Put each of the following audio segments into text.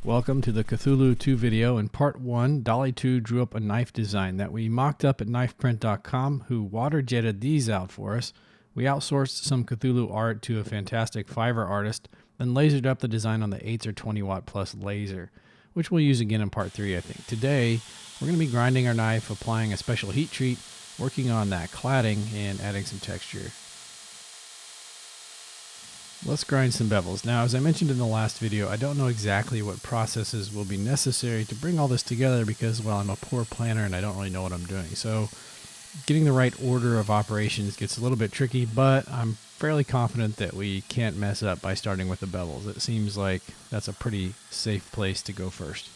Welcome to the Cthulhu 2 video. In part 1, Dolly 2 drew up a knife design that we mocked up at knifeprint.com, who water jetted these out for us. We outsourced some Cthulhu art to a fantastic Fiverr artist, then lasered up the design on the 8 or 20 watt plus laser, which we'll use again in part 3, I think. Today, we're going to be grinding our knife, applying a special heat treat, working on that cladding, and adding some texture. Let's grind some bevels. Now, as I mentioned in the last video, I don't know exactly what processes will be necessary to bring all this together because, well, I'm a poor planner and I don't really know what I'm doing. So getting the right order of operations gets a little bit tricky, but I'm fairly confident that we can't mess up by starting with the bevels. It seems like that's a pretty safe place to go first.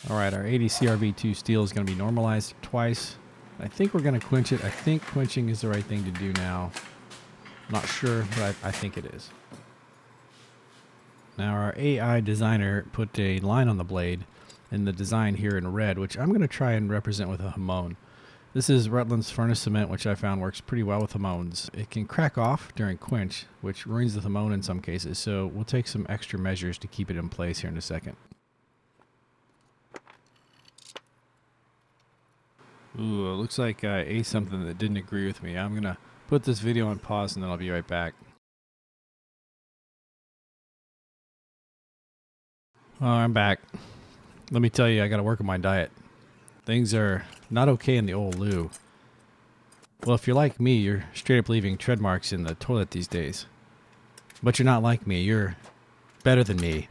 Alright, our 80 CRV2 steel is going to be normalized twice. I think we're going to quench it. I think quenching is the right thing to do now. Not sure, but I think it is. Now our AI designer put a line on the blade in the design here in red, which I'm going to try and represent with a hamon. This is Rutland's furnace cement, which I found works pretty well with hamons. It can crack off during quench, which ruins the hamon in some cases, so we'll take some extra measures to keep it in place here in a second. Ooh, it looks like I ate something that didn't agree with me. I'm going to put this video on pause and then I'll be right back. Oh, I'm back. Let me tell you, I got to work on my diet. Things are not okay in the old loo. Well, if you're like me, you're straight up leaving tread marks in the toilet these days. But you're not like me. You're better than me.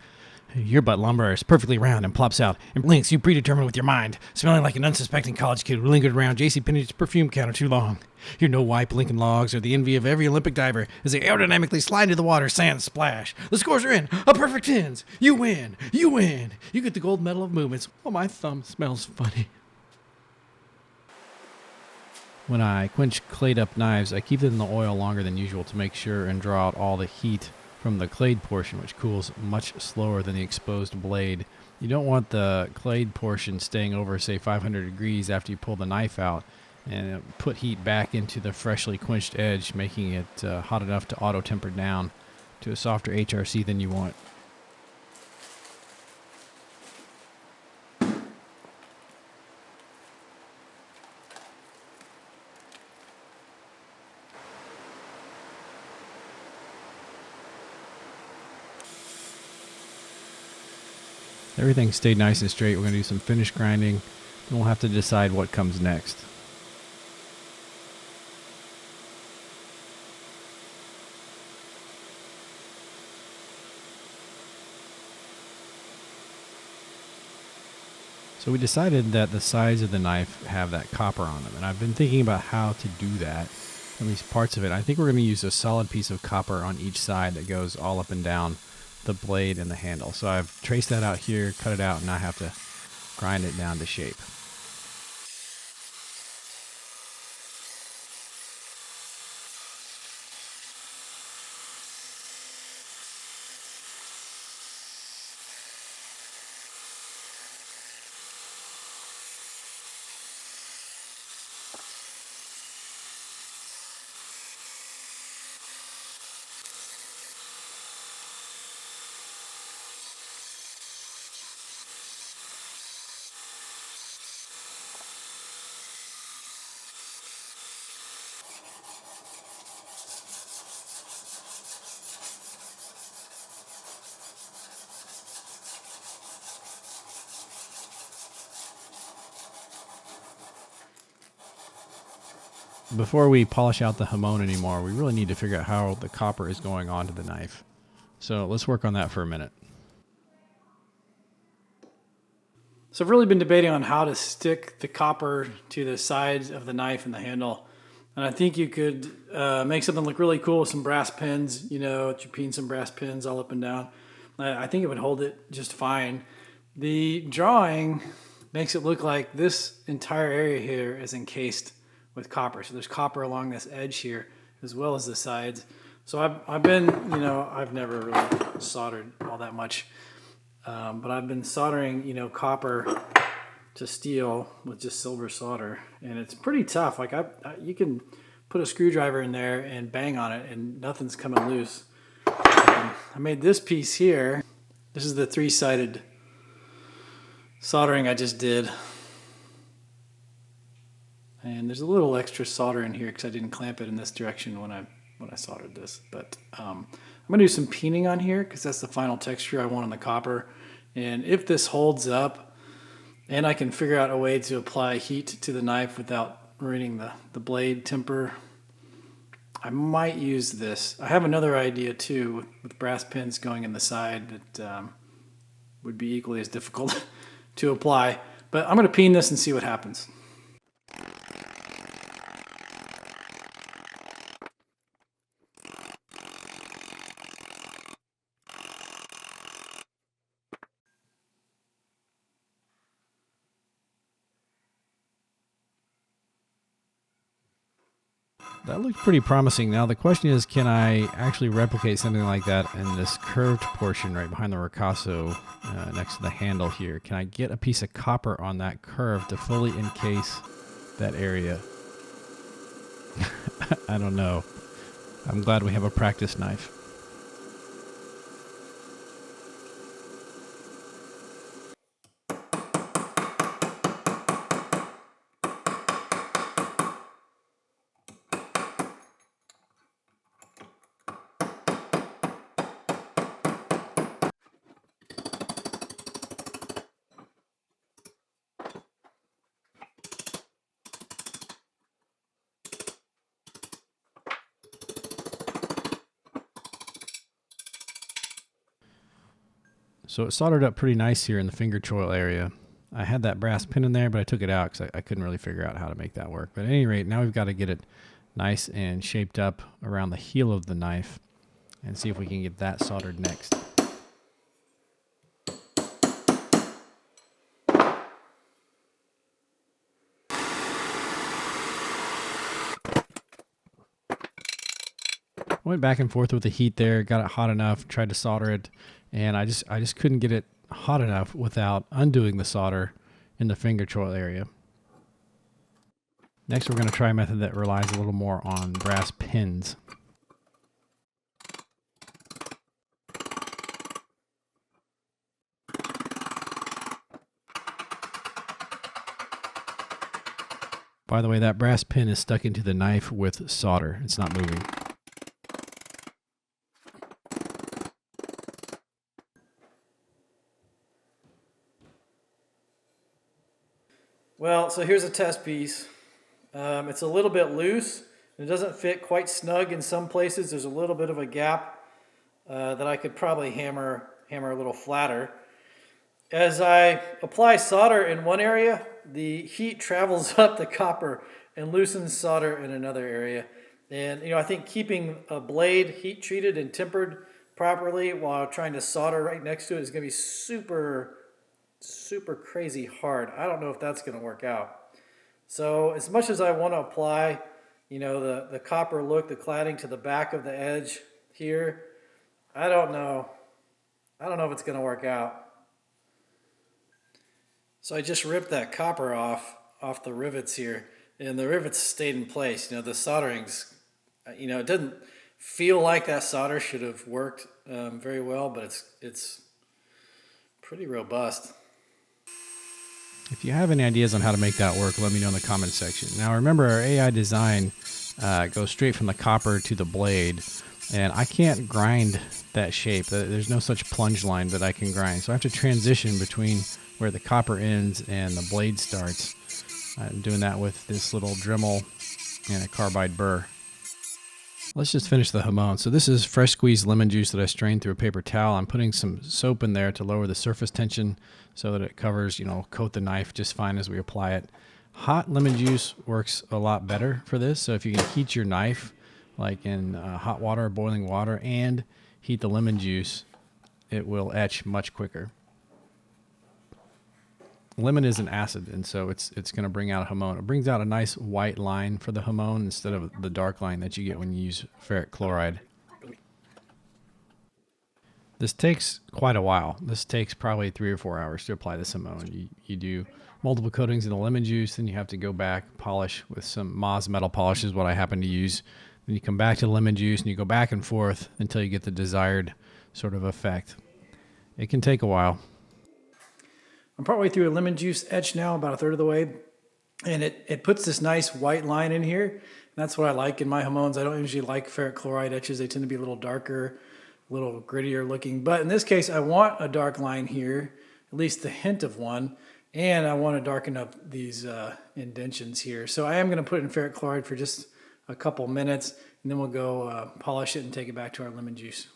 Your butt lumbar is perfectly round and plops out and blinks you predetermined with your mind, smelling like an unsuspecting college kid who lingered around JCPenney's perfume counter too long. Your no-wipe Lincoln Logs are the envy of every Olympic diver as they aerodynamically slide into the water, sand splash. The scores are in. A perfect 10s. You win. You win. You get the gold medal of movements. Oh, my thumb smells funny. When I quench clayed up knives, I keep them in the oil longer than usual to make sure and draw out all the heat from the clayed portion, which cools much slower than the exposed blade. You don't want the clayed portion staying over, say, 500 degrees after you pull the knife out and put heat back into the freshly quenched edge, making it hot enough to auto-temper down to a softer HRC than you want. Everything stayed nice and straight. We're going to do some finish grinding, and we'll have to decide what comes next. So we decided that the sides of the knife have that copper on them, and I've been thinking about how to do that, at least parts of it. I think we're going to use a solid piece of copper on each side that goes all up and down the blade and the handle. So I've traced that out here, cut it out, and I have to grind it down to shape. before we polish out the hamon anymore, we really need to figure out how the copper is going onto the knife. So let's work on that for a minute. So I've really been debating on how to stick the copper to the sides of the knife and the handle. And I think you could make something look really cool with some brass pins, you know, you pin some brass pins all up and down. I think it would hold it just fine. The drawing makes it look like this entire area here is encased with copper. So there's copper along this edge here as well as the sides. So I've been, you know, I've never really soldered all that much. But I've been soldering, you know, copper to steel with just silver solder, and it's pretty tough. Like you can put a screwdriver in there and bang on it, and nothing's coming loose. I made this piece here. This is the 3-sided soldering I just did, and there's a little extra solder in here because I didn't clamp it in this direction when I soldered this. But I'm gonna do some peening on here because that's the final texture I want on the copper. And if this holds up and I can figure out a way to apply heat to the knife without ruining the blade temper, I might use this. I have another idea too with brass pins going in the side that would be equally as difficult to apply. But I'm gonna peen this and see what happens. That looks pretty promising. Now the question is, can I actually replicate something like that in this curved portion right behind the ricasso next to the handle here? Can I get a piece of copper on that curve to fully encase that area? I don't know. I'm glad we have a practice knife. So it soldered up pretty nice here in the finger choil area. I had that brass pin in there, but I took it out because I couldn't really figure out how to make that work. But at any rate, now we've got to get it nice and shaped up around the heel of the knife and see if we can get that soldered next. Went back and forth with the heat there, got it hot enough, tried to solder it, and I just couldn't get it hot enough without undoing the solder in the finger choil area. Next, we're going to try a method that relies a little more on brass pins. By the way, that brass pin is stuck into the knife with solder. It's not moving. Well, so here's a test piece. It's a little bit loose. It doesn't fit quite snug in some places. There's a little bit of a gap that I could probably hammer a little flatter. As I apply solder in one area, the heat travels up the copper and loosens solder in another area. And I think keeping a blade heat treated and tempered properly while trying to solder right next to it is going to be super crazy hard. I don't know if that's going to work out. So as much as I want to apply, the copper look, the cladding to the back of the edge here, I don't know if it's going to work out. So I just ripped that copper off the rivets here, and the rivets stayed in place. The soldering's, it doesn't feel like that solder should have worked very well, but it's pretty robust. If you have any ideas on how to make that work, let me know in the comment section. Now remember, our AI design goes straight from the copper to the blade, and I can't grind that shape. There's no such plunge line that I can grind. So I have to transition between where the copper ends and the blade starts. I'm doing that with this little Dremel and a carbide burr. Let's just finish the jamon. So this is fresh squeezed lemon juice that I strained through a paper towel. I'm putting some soap in there to lower the surface tension so that it covers, coat the knife just fine as we apply it. Hot lemon juice works a lot better for this. So if you can heat your knife like in hot water or boiling water and heat the lemon juice, it will etch much quicker. Lemon is an acid, and so it's going to bring out a jamon. It brings out a nice white line for the jamon instead of the dark line that you get when you use ferric chloride. This takes quite a while. This takes probably 3 or 4 hours to apply the jamon. You do multiple coatings in the lemon juice, then you have to go back, polish with some Moz metal polish is what I happen to use. Then you come back to the lemon juice, and you go back and forth until you get the desired sort of effect. It can take a while. I'm partway through a lemon juice etch now, about a third of the way, and it puts this nice white line in here. And that's what I like in my jamons. I don't usually like ferric chloride etches. They tend to be a little darker, a little grittier looking. But in this case, I want a dark line here, at least the hint of one, and I want to darken up these indentions here. So I am going to put it in ferric chloride for just a couple minutes, and then we'll go polish it and take it back to our lemon juice.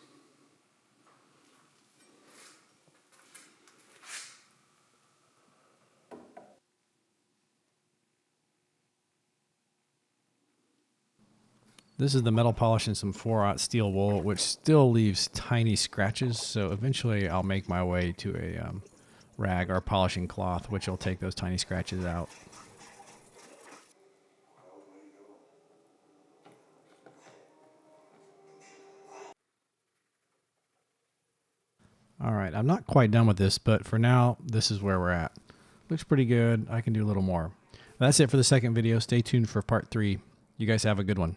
This is the metal polish and some 4/0 steel wool, which still leaves tiny scratches. So eventually I'll make my way to a rag or polishing cloth, which will take those tiny scratches out. All right, I'm not quite done with this, but for now, this is where we're at. Looks pretty good. I can do a little more. That's it for the second video. Stay tuned for part 3. You guys have a good one.